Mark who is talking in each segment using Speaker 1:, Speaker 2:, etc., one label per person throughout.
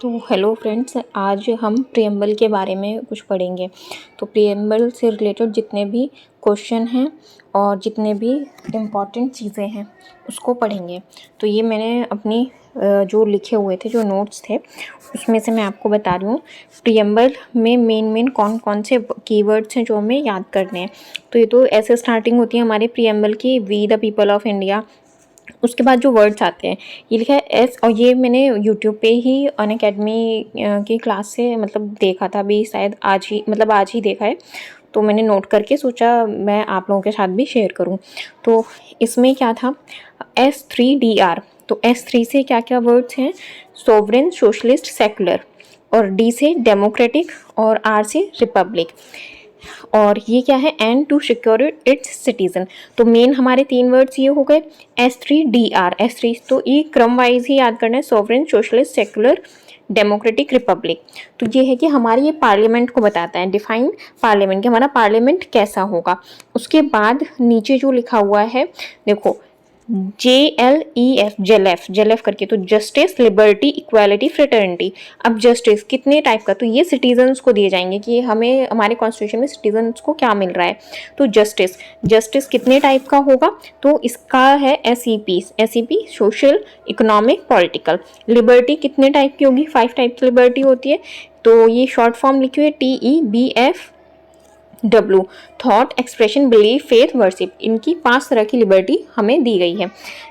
Speaker 1: तो hello friends, आज हम प्रियम्बल के बारे में कुछ पढ़ेंगे। तो प्रियम्बल से रिलेटेड जितने भी क्वेश्चन हैं और जितने भी इम्पॉर्टेंट चीज़ें हैं उसको पढ़ेंगे। तो ये मैंने अपनी जो लिखे हुए थे, जो नोट्स थे, उसमें से मैं आपको बता रही हूँ प्रियम्बल में मेन कौन कौन से कीवर्ड्स हैं जो हमें याद करने हैं। तो ये तो ऐसे स्टार्टिंग होती है हमारे प्रियम्बल की, we the people of India. उसके बाद जो वर्ड्स आते हैं, ये लिखा है एस, और ये मैंने यूट्यूब पे ही अनअकैडमी की क्लास से देखा था अभी, शायद आज ही देखा है। तो मैंने नोट करके सोचा मैं आप लोगों के साथ भी शेयर करूं। तो इसमें क्या था, S3DR। तो S3 से क्या क्या वर्ड्स हैं, सोवरेन, सोशलिस्ट, सेकुलर, और D से डेमोक्रेटिक, और R से रिपब्लिक, और ये क्या है, and to secure its citizen. तो मेन हमारे 3 वर्ड्स ये हो गए, S3DR। S3 तो ये क्रम वाइज ही याद करना है, sovereign, socialist, secular, democratic, Republic. तो ये है कि हमारे ये पार्लियामेंट को बताता है, डिफाइन पार्लियामेंट कि हमारा पार्लियामेंट कैसा होगा। उसके बाद नीचे जो लिखा हुआ है देखो, JLEF, जेलेफ करके, तो जस्टिस, लिबर्टी, इक्वालिटी, फ्रेटर्निटी। अब जस्टिस कितने टाइप का, तो ये सिटीजन्स को दिए जाएंगे कि हमें हमारे कॉन्स्टिट्यूशन में सिटीजन्स को क्या मिल रहा है। तो जस्टिस कितने टाइप का होगा, तो इसका है SEP, social, economic, political. Liberty कितने टाइप की होगी, 5 टाइप की लिबर्टी होती है। तो ये शॉर्ट फॉर्म लिखी हुई है TEBF W, thought, expression, belief, faith, worship. इनकी 5 तरह की लिबर्टी हमें दी गई है।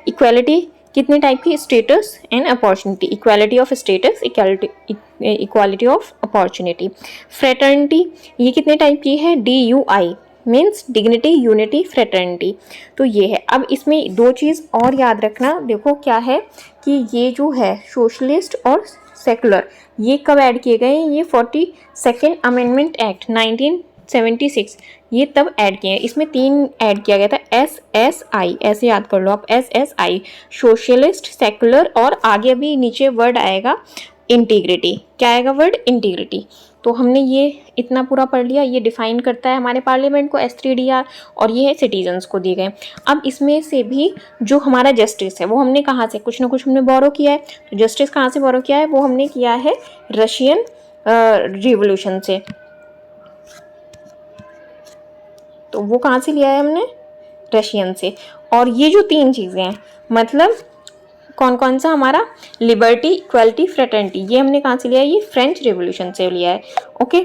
Speaker 1: इक्वालिटी कितने टाइप की, status and opportunity, equality of status, equality of opportunity. Fraternity ये कितने टाइप की है, DUI means dignity, unity, fraternity. तो ये है। अब इसमें 2 चीज़ और याद रखना, देखो क्या है कि ये जो है सोशलिस्ट और सेकुलर, ये कब ऐड किए गए हैं, ये 42nd अमेंडमेंट एक्ट 1976, ये तब ऐड किए हैं। इसमें 3 ऐड किया गया था, SSI, ऐसे याद कर लो आप, SSI, सोशलिस्ट, सेकुलर, और आगे भी नीचे वर्ड आएगा इंटीग्रिटी। क्या आएगा वर्ड, इंटीग्रिटी। तो हमने ये इतना पूरा पढ़ लिया। ये डिफाइन करता है हमारे पार्लियामेंट को, S3DR, और ये है सिटीजन्स को दिए गए। अब इसमें से भी जो हमारा जस्टिस है वो हमने कहाँ से, कुछ ना कुछ हमने बोरो किया है। तो जस्टिस कहाँ से बोरो किया है, वो हमने किया है रशियन रिवोल्यूशन से। तो वो कहाँ से लिया है हमने, रशियन से। और ये जो 3 चीज़ें हैं, मतलब कौन कौन सा हमारा, लिबर्टी, इक्वालिटी, फ्रेटर्निटी, ये हमने कहाँ से लिया है, ये फ्रेंच रिवोल्यूशन से लिया है। ओके,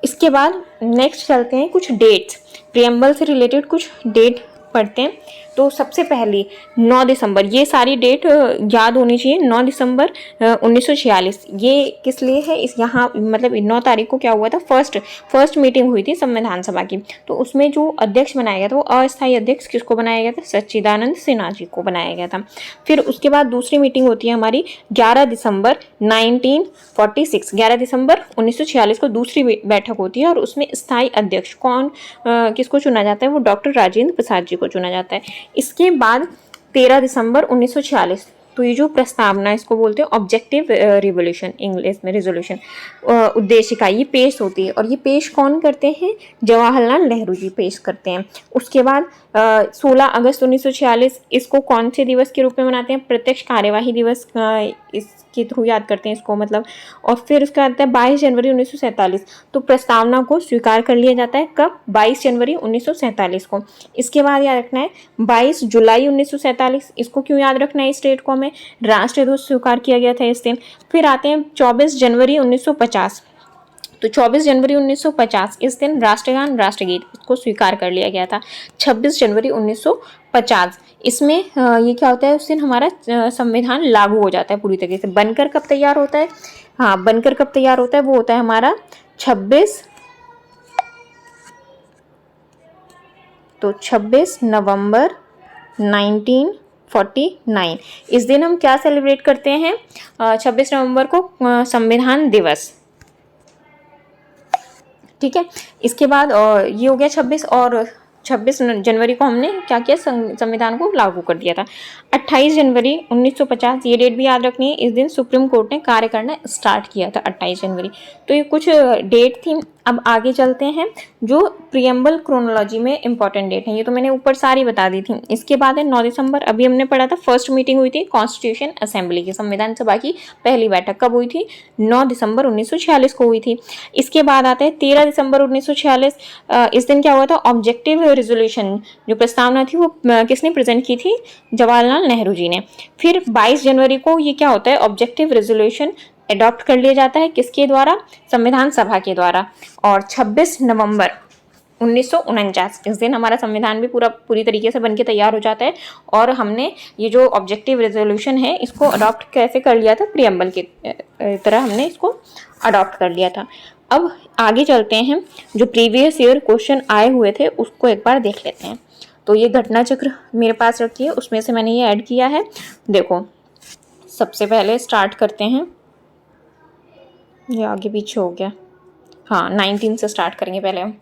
Speaker 1: इसके बाद नेक्स्ट चलते हैं कुछ डेट्स, प्रियम्बल से रिलेटेड कुछ डेट पढ़ते हैं। तो सबसे पहली 9 दिसंबर, ये सारी डेट याद होनी चाहिए। 9 दिसंबर 1946, ये किस लिए है, इस यहाँ 9 तारीख को क्या हुआ था, फर्स्ट मीटिंग हुई थी संविधान सभा की। तो उसमें जो अध्यक्ष बनाया गया था, वो अस्थायी अध्यक्ष किसको बनाया गया था, सच्चिदानंद सिन्हा जी को बनाया गया था। फिर उसके बाद दूसरी मीटिंग होती है हमारी 11 दिसंबर 1946, 11 दिसंबर 1946 को दूसरी बैठक होती है, और उसमें स्थायी अध्यक्ष कौन किसको चुना जाता है, वो डॉक्टर राजेंद्र प्रसाद जी को चुना जाता है। इसके बाद 13 दिसंबर 1946, तो ये जो प्रस्तावना, इसको बोलते हैं ऑब्जेक्टिव रिवोल्यूशन, इंग्लिश में रिजोल्यूशन, उद्देशिका, ये पेश होती है। और ये पेश कौन करते हैं, जवाहरलाल नेहरू जी पेश करते हैं। उसके बाद 16 अगस्त 1946, इसको कौन से दिवस के रूप में मनाते हैं, प्रत्यक्ष कार्यवाही दिवस इसके थ्रू याद करते हैं इसको, और फिर उसका आता है 22 जनवरी 1947। तो प्रस्तावना को स्वीकार कर लिया जाता है कब, 22 जनवरी 1947 को। इसके बाद याद रखना है 22 जुलाई 1947, इसको क्यों याद रखना है, इस डेट को हमें, राष्ट्रीय ध्वज स्वीकार किया गया था इस दिन। फिर आते हैं 24 जनवरी 1950, तो 24 जनवरी 1950, इस दिन राष्ट्रगान, राष्ट्रगीत को स्वीकार कर लिया गया था। 26 जनवरी 1950, इसमें ये क्या होता है, उस दिन हमारा संविधान लागू हो जाता है पूरी तरीके से। बनकर कब तैयार होता है, हाँ, बनकर कब तैयार होता है, वो होता है हमारा 26 नवंबर 1949। इस दिन हम क्या सेलिब्रेट करते हैं, 26 नवंबर को संविधान दिवस। ठीक है, इसके बाद ये हो गया 26, और 26 जनवरी को हमने क्या किया, संविधान को लागू कर दिया था। 28 जनवरी 1950, ये डेट भी याद रखनी है, इस दिन सुप्रीम कोर्ट ने कार्य करना स्टार्ट किया था, 28 जनवरी। तो ये कुछ डेट थी। अब आगे चलते हैं, जो प्रियम्बल क्रोनोलॉजी में इंपॉर्टेंट डेट है, ये तो मैंने ऊपर सारी बता दी थी। इसके बाद है 9 दिसंबर, अभी हमने पढ़ा था फर्स्ट मीटिंग हुई थी कॉन्स्टिट्यूशन असेंबली की, संविधान सभा की पहली बैठक कब हुई थी? 9 दिसंबर 1946 को हुई थी। इसके बाद आते हैं 13 दिसंबर 1946, इस दिन क्या हुआ था? ऑब्जेक्टिव रेजोल्यूशन जो प्रस्तावना थी वो किसने प्रेजेंट की थी? जवाहरलाल नेहरू जी ने। फिर 22 जनवरी को ये क्या होता है? ऑब्जेक्टिव रेजोल्यूशन अडॉप्ट कर लिया जाता है, किसके द्वारा? संविधान सभा के द्वारा। और 26 नवंबर 1949 इस दिन हमारा संविधान भी पूरी तरीके से बनके तैयार हो जाता है, और हमने ये जो ऑब्जेक्टिव रेजोल्यूशन है इसको अडॉप्ट कैसे कर लिया था? प्रियम्बल की तरह हमने इसको अडॉप्ट कर लिया था। अब आगे चलते हैं, जो प्रीवियस ईयर क्वेश्चन आए हुए थे उसको एक बार देख लेते हैं। तो ये घटना चक्र मेरे पास रखी है, उसमें से मैंने ये ऐड किया है। देखो, सबसे पहले स्टार्ट करते हैं, ये आगे पीछे हो गया, हाँ 19 से स्टार्ट करेंगे पहले हम।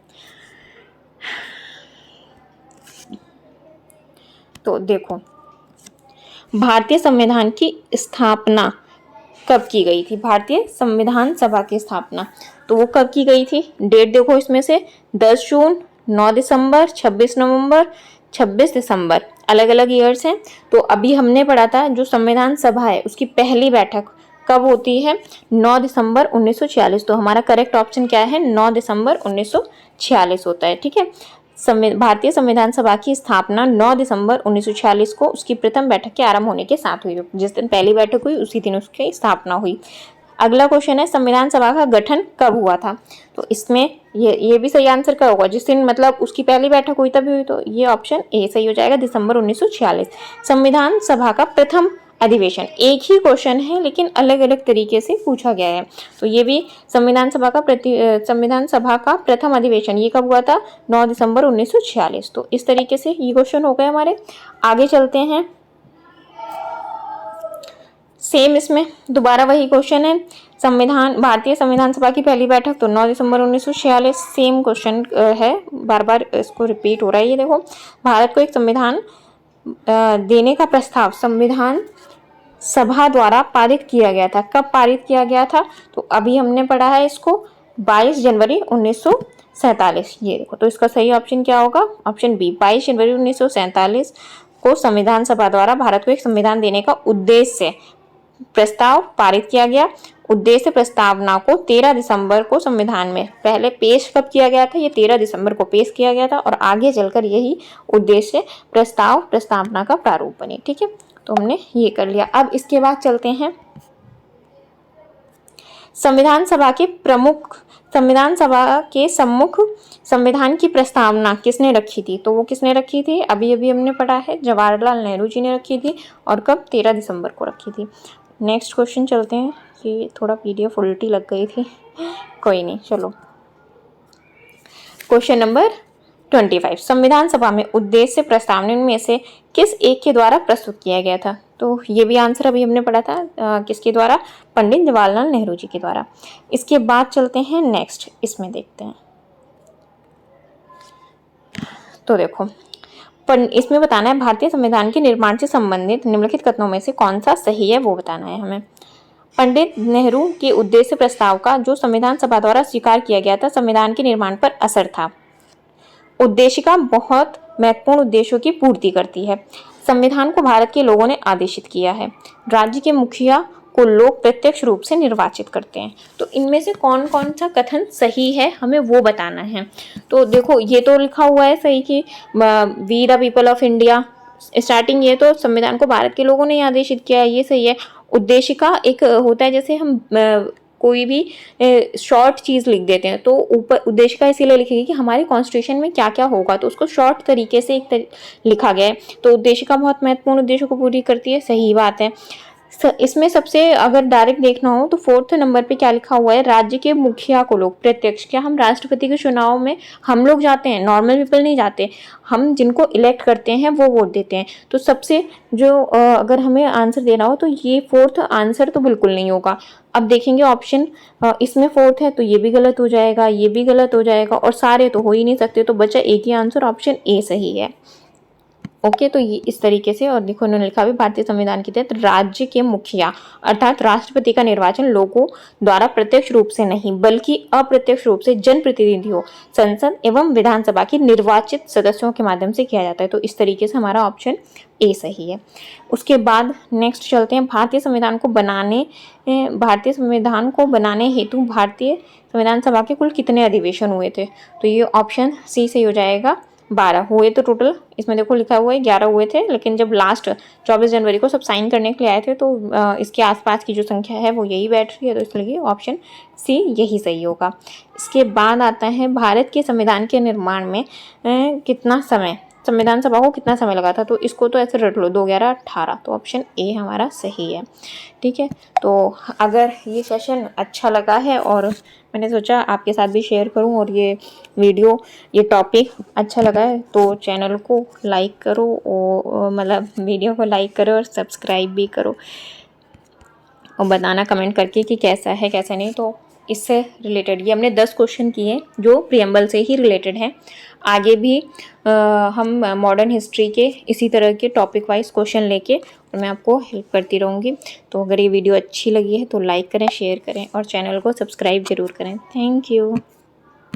Speaker 1: तो देखो, भारतीय संविधान की स्थापना कब की गई थी? भारतीय संविधान सभा की स्थापना तो वो कब की गई थी? डेट देखो इसमें से 10 जून, 9 दिसंबर, 26 नवंबर, 26 दिसंबर, अलग अलग ईयर्स हैं। तो अभी हमने पढ़ा था जो संविधान सभा है उसकी पहली बैठक कब होती है? 9 दिसंबर 1946। तो हमारा करेक्ट ऑप्शन क्या है? 9 दिसंबर 1946 होता है। ठीक है, भारतीय संविधान सभा की स्थापना 9 दिसंबर 1946 को उसकी प्रथम बैठक के आरंभ होने के साथ हुई। जिस दिन पहली बैठक हुई उसी दिन उसकी स्थापना हुई। अगला क्वेश्चन है, संविधान सभा का गठन कब हुआ था? तो इसमें ये भी सही आंसर क्या होगा? जिस दिन मतलब उसकी पहली बैठक हुई तभी हुई, तो ये ऑप्शन ए सही हो जाएगा, दिसंबर 1946। संविधान सभा का प्रथम अधिवेशन, एक ही क्वेश्चन है लेकिन अलग अलग तरीके से पूछा गया है। तो ये भी संविधान सभा का प्रथम अधिवेशन ये कब हुआ था? 9 दिसंबर 1946। तो इस तरीके से ये क्वेश्चन हो गए हमारे। आगे चलते हैं, सेम इसमें दोबारा वही क्वेश्चन है, भारतीय संविधान सभा की पहली बैठक तो 9 दिसंबर 1946, सेम क्वेश्चन है, बार बार इसको रिपीट हो रहा है। ये देखो, भारत को एक संविधान देने का प्रस्ताव संविधान सभा द्वारा पारित किया गया था। कब पारित किया गया था? तो अभी हमने पढ़ा है इसको 22 जनवरी 1947। ये देखो, तो इसका सही ऑप्शन क्या होगा? ऑप्शन बी, 22 जनवरी 1947 को संविधान सभा द्वारा भारत को एक संविधान देने का उद्देश्य प्रस्ताव पारित किया गया। उद्देश्य प्रस्तावना को 13 दिसंबर को संविधान में पहले पेश कब किया गया था? ये 13 दिसंबर को पेश किया गया था, और आगे चलकर यही उद्देश्य प्रस्तावना का प्रारूप बने। ठीक है, तो हमने ये कर लिया। अब इसके बाद चलते हैं, संविधान सभा के सम्मुख संविधान की प्रस्तावना किसने रखी थी? तो वो किसने रखी थी? अभी अभी हमने पढ़ा है, जवाहरलाल नेहरू जी ने रखी थी, और कब? 13 दिसंबर को रखी थी। नेक्स्ट क्वेश्चन चलते हैं, कि थोड़ा पीडीएफ उल्टी लग गई थी, कोई नहीं, चलो। क्वेश्चन नंबर 25, संविधान सभा में उद्देश्य प्रस्तावना में से किस एक के द्वारा प्रस्तुत किया गया था? तो ये भी आंसर अभी हमने पढ़ा था, किसके द्वारा? पंडित जवाहरलाल नेहरू जी के द्वारा। इसके बाद चलते हैं नेक्स्ट, इसमें देखते हैं। तो देखो, इसमें बताना है भारतीय संविधान के निर्माण से संबंधित निम्नलिखित कथनों में से कौन सा सही है, वो बताना है हमें। पंडित नेहरू के उद्देश्य प्रस्ताव का जो संविधान सभा द्वारा स्वीकार किया गया था संविधान के निर्माण पर असर था। उद्देशिका बहुत महत्वपूर्ण उद्देश्यों की पूर्ति करती है। संविधान को भारत के लोगों ने आदेशित किया है। राज्य के मुखिया को लोग प्रत्यक्ष रूप से निर्वाचित करते हैं। तो इनमें से कौन कौन सा कथन सही है हमें वो बताना है। तो देखो, ये तो लिखा हुआ है सही कि we the people of India, starting ये तो संविधान को भारत के लोगों ने आदेशित किया है, ये सही है। उद्देशिका एक होता है, जैसे हम कोई भी शॉर्ट चीज़ लिख देते हैं तो ऊपर उद्देशिका इसीलिए लिखेगी कि हमारे कॉन्स्टिट्यूशन में क्या क्या होगा, तो उसको शॉर्ट तरीके से लिखा गया है। तो उद्देशिका बहुत महत्वपूर्ण उद्देश्यों को पूरी करती है, सही बात है। इसमें सबसे अगर डायरेक्ट देखना हो तो 4th नंबर पे क्या लिखा हुआ है? राज्य के मुखिया को लोग प्रत्यक्ष, क्या हम राष्ट्रपति के चुनाव में हम लोग जाते हैं, नॉर्मल पीपल नहीं जाते, हम जिनको इलेक्ट करते हैं वो वोट देते हैं। तो सबसे जो अगर हमें आंसर देना हो तो ये 4th आंसर तो बिल्कुल नहीं होगा। अब देखेंगे ऑप्शन, इसमें 4th है तो ये भी गलत हो जाएगा, ये भी गलत हो जाएगा, और सारे तो हो ही नहीं सकते, तो बचा एक ही आंसर, ऑप्शन ए सही है। ओके, तो ये इस तरीके से। और देखो उन्होंने लिखा भी भारतीय संविधान के तहत राज्य के मुखिया अर्थात राष्ट्रपति का निर्वाचन लोगों द्वारा प्रत्यक्ष रूप से नहीं बल्कि अप्रत्यक्ष रूप से जनप्रतिनिधियों, संसद एवं विधानसभा के निर्वाचित सदस्यों के माध्यम से किया जाता है। तो इस तरीके से हमारा ऑप्शन ए सही है। उसके बाद नेक्स्ट चलते हैं, भारतीय संविधान को बनाने हेतु भारतीय संविधान सभा के कुल कितने अधिवेशन हुए थे? तो ये ऑप्शन सी सही हो जाएगा। 12 हुए तो टोटल, इसमें देखो लिखा हुआ है 11 हुए थे, लेकिन जब लास्ट 24 जनवरी को सब साइन करने के लिए आए थे तो इसके आसपास की जो संख्या है वो यही बैठ रही है, तो इसलिए ऑप्शन सी यही सही होगा। इसके बाद आता है भारत के संविधान के निर्माण में कितना समय, संविधान सभा को कितना समय लगा था? तो इसको तो ऐसे रट लो 2 11 18, तो ऑप्शन ए हमारा सही है। ठीक है, तो अगर ये सेशन अच्छा लगा है और मैंने सोचा आपके साथ भी शेयर करूं और ये वीडियो, ये टॉपिक अच्छा लगा है तो चैनल को लाइक करो और मतलब वीडियो को लाइक करो और सब्सक्राइब भी करो और बताना कमेंट करके कि कैसा है कैसा नहीं। तो इससे रिलेटेड ये हमने 10 क्वेश्चन किए जो प्रियम्बल से ही रिलेटेड हैं। आगे भी हम मॉडर्न हिस्ट्री के इसी तरह के टॉपिक वाइज क्वेश्चन लेके और मैं आपको हेल्प करती रहूँगी। तो अगर ये वीडियो अच्छी लगी है तो लाइक करें, शेयर करें और चैनल को सब्सक्राइब ज़रूर करें। Thank you.